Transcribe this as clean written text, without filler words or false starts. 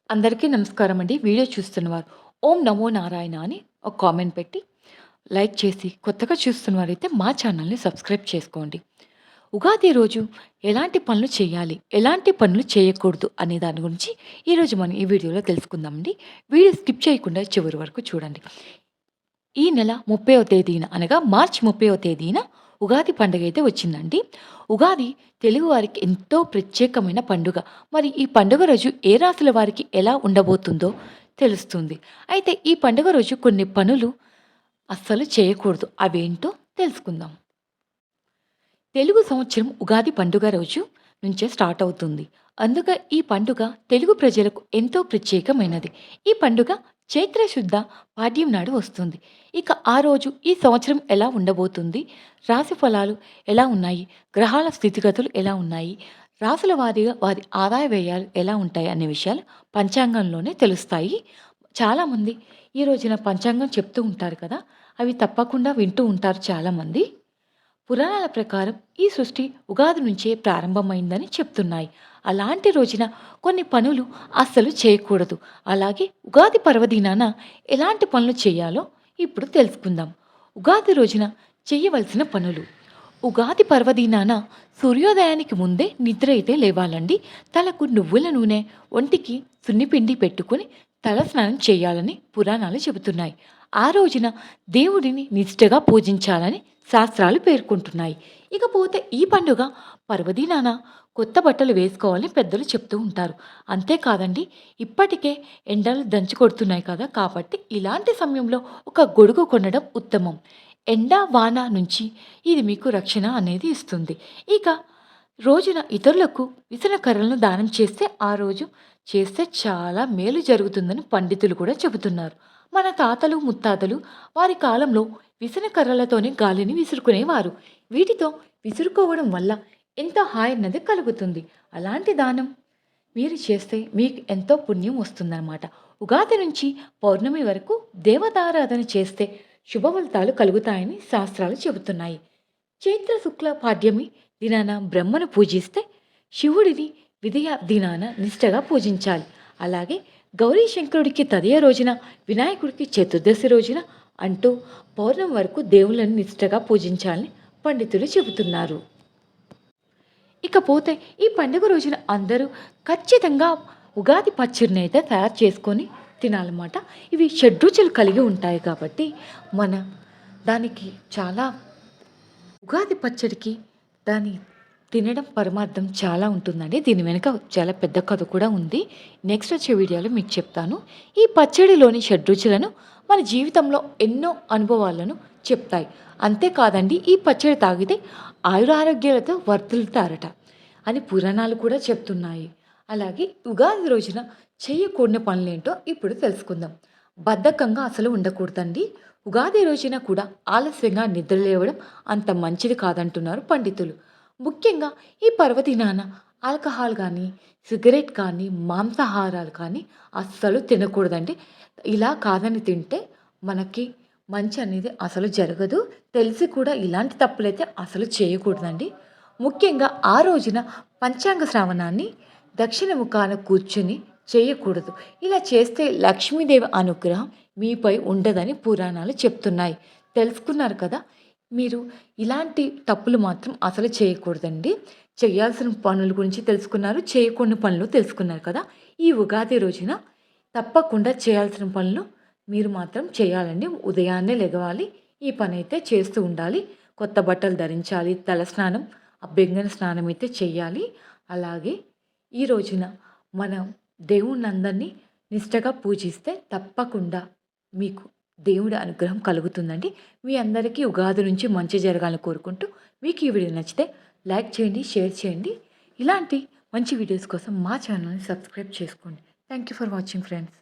అందరికీ నమస్కారం అండి. వీడియో చూస్తున్నవారు ఓం నమో నారాయణ అని ఒక కామెంట్ పెట్టి లైక్ చేసి కొత్తగా చూస్తున్నవారైతే మా ఛానల్ని సబ్స్క్రైబ్ చేసుకోండి. ఉగాది రోజు ఎలాంటి పనులు చేయాలి, ఎలాంటి పనులు చేయకూడదు అనే దాని గురించి ఈరోజు మనం ఈ వీడియోలో తెలుసుకుందామండి. వీడియో స్కిప్ చేయకుండా చివరి వరకు చూడండి. ఈ నెల 30వ తేదీన అనగా మార్చి 30వ తేదీన ఉగాది పండుగ అయితే వచ్చిందండి. ఉగాది తెలుగువారికి ఎంతో ప్రత్యేకమైన పండుగ. మరి ఈ పండుగ రోజు ఏ రాశుల వారికి ఎలా ఉండబోతుందో తెలుస్తుంది. అయితే ఈ పండుగ రోజు కొన్ని పనులు అస్సలు చేయకూడదు. అవేంటో తెలుసుకుందాం. తెలుగు సంవత్సరం ఉగాది పండుగ రోజు నుంచే స్టార్ట్ అవుతుంది. అందుకే ఈ పండుగ తెలుగు ప్రజలకు ఎంతో ప్రత్యేకమైనది. ఈ పండుగ చైత్ర శుద్ధ పాడ్యం నాడు వస్తుంది. ఇక ఆ రోజు ఈ సంవత్సరం ఎలా ఉండబోతుంది, రాశి ఫలాలు ఎలా ఉన్నాయి, గ్రహాల స్థితిగతులు ఎలా ఉన్నాయి, రాసుల వారీగా వారి ఆదాయ వ్యయాలు ఎలా ఉంటాయి అనే విషయాలు పంచాంగంలోనే తెలుస్తాయి. చాలామంది ఈ రోజున పంచాంగం చెప్తూ ఉంటారు కదా, అవి తప్పకుండా వింటూ ఉంటారు చాలామంది. పురాణాల ప్రకారం ఈ సృష్టి ఉగాది నుంచే ప్రారంభమైందని చెప్తున్నాయి. అలాంటి రోజున కొన్ని పనులు అస్సలు చేయకూడదు. అలాగే ఉగాది పర్వదినాన ఎలాంటి పనులు చేయాలో ఇప్పుడు తెలుసుకుందాం. ఉగాది రోజున చేయవలసిన పనులు. ఉగాది పర్వదినాన సూర్యోదయానికి ముందే నిద్ర అయితే లేవాలండి. తలకు నువ్వుల నూనె, ఒంటికి సున్నిపిండి పెట్టుకుని తల స్నానం చేయాలని పురాణాలు చెబుతున్నాయి. ఆ రోజున దేవుడిని నిష్ఠగా పూజించాలని శాస్త్రాలు పేర్కొంటున్నాయి. ఇకపోతే ఈ పండుగ పర్వదినాన కొత్త బట్టలు వేసుకోవాలని పెద్దలు చెప్తూ ఉంటారు. అంతేకాదండి, ఇప్పటికే ఎండలు దంచి కొడుతున్నాయి కదా, కాబట్టి ఇలాంటి సమయంలో ఒక గొడుగు కొనడం ఉత్తమం. ఎండ వాన నుంచి ఇది మీకు రక్షణ అనేది ఇస్తుంది. ఇక రోజున ఇతరులకు విసనకర్రలను దానం చేస్తే ఆ రోజు చేస్తే చాలా మేలు జరుగుతుందని పండితులు కూడా చెబుతున్నారు. మన తాతలు ముత్తాతలు వారి కాలంలో విసనకర్రలతోనే గాలిని విసురుకునేవారు. వీటితో విసురుకోవడం వల్ల ఎంతో హాయి అన్నది కలుగుతుంది. అలాంటి దానం మీరు చేస్తే మీకు ఎంతో పుణ్యం వస్తుందన్నమాట. ఉగాది నుంచి పౌర్ణమి వరకు దేవతారాధన చేస్తే శుభ ఫలితాలు కలుగుతాయని శాస్త్రాలు చెబుతున్నాయి. చైత్ర శుక్ల పాడ్యమి దినాన బ్రహ్మను పూజిస్తే శివుడిని విదయ దినాన నిష్టగా పూజించాలి. అలాగే గౌరీ శంకరుడికి తదియ రోజున, వినాయకుడికి చతుర్దశి రోజున అంటూ పౌర్ణమి వరకు దేవుళ్ళని నిష్టగా పూజించాలని పండితులు చెబుతున్నారు. ఇకపోతే ఈ పండుగ రోజున అందరూ ఖచ్చితంగా ఉగాది పచ్చడిని అయితే తయారు చేసుకొని తినాలన్నమాట. ఇవి షడ్రుచులు కలిగి ఉంటాయి కాబట్టి మన దానికి చాలా ఉగాది పచ్చడికి దాని తినడం పరమార్థం చాలా ఉంటుందండి. దీని వెనుక చాలా పెద్ద కథ కూడా ఉంది. నెక్స్ట్ వచ్చే వీడియోలో మీకు చెప్తాను. ఈ పచ్చడిలోని షడ్రుచులను మన జీవితంలో ఎన్నో అనుభవాలను చెప్తాయి. అంతేకాదండి, ఈ పచ్చడి తాగితే ఆయురారోగ్యాలతో వర్తిల్తారట అని పురాణాలు కూడా చెప్తున్నాయి. అలాగే ఉగాది రోజున చేయకూడని పనులేంటో ఇప్పుడు తెలుసుకుందాం. బద్ధకంగా అసలు ఉండకూడదండి. ఉగాది రోజున కూడా ఆలస్యంగా నిద్ర లేవడం అంత మంచిది కాదంటున్నారు పండితులు. ముఖ్యంగా ఈ పర్వదినాన ఆల్కహాల్ కానీ, సిగరెట్ కానీ, మాంసాహారాలు కానీ అస్సలు తినకూడదండి. ఇలా కాదని తింటే మనకి మంచి అనేది అసలు జరగదు. తెలిసి కూడా ఇలాంటి తప్పులైతే అసలు చేయకూడదండి. ముఖ్యంగా ఆ రోజున పంచాంగ శ్రావణాన్ని దక్షిణ ముఖాన కూర్చుని చేయకూడదు. ఇలా చేస్తే లక్ష్మీదేవి అనుగ్రహం మీపై ఉండదని పురాణాలు చెప్తున్నాయి. తెలుసుకున్నారు కదా. మీరు ఇలాంటి తప్పులు మాత్రం అసలు చేయకూడదండి. చేయాల్సిన పనుల గురించి తెలుసుకున్నారు, చేయకూడని పనులు తెలుసుకున్నారు కదా. ఈ ఉగాది రోజున తప్పకుండా చేయాల్సిన పనులు మీరు మాత్రం చేయాలండి. ఉదయాన్నే లెగవాలి, ఈ పని అయితే చేస్తూ ఉండాలి. కొత్త బట్టలు ధరించాలి, తలస్నానం, అభ్యంగన స్నానం అయితే చేయాలి. అలాగే ఈ రోజున మనం దేవుణ్ణందరినీ నిష్టగా పూజిస్తే తప్పకుండా మీకు దేవుడి అనుగ్రహం కలుగుతుందండి. మీ అందరికీ ఉగాది నుంచి మంచి జరగాలని కోరుకుంటూ, మీకు ఈ వీడియో నచ్చితే లైక్ చేయండి, షేర్ చేయండి. ఇలాంటి మంచి వీడియోస్ కోసం మా ఛానల్ని సబ్స్క్రైబ్ చేసుకోండి. Thank you for watching friends.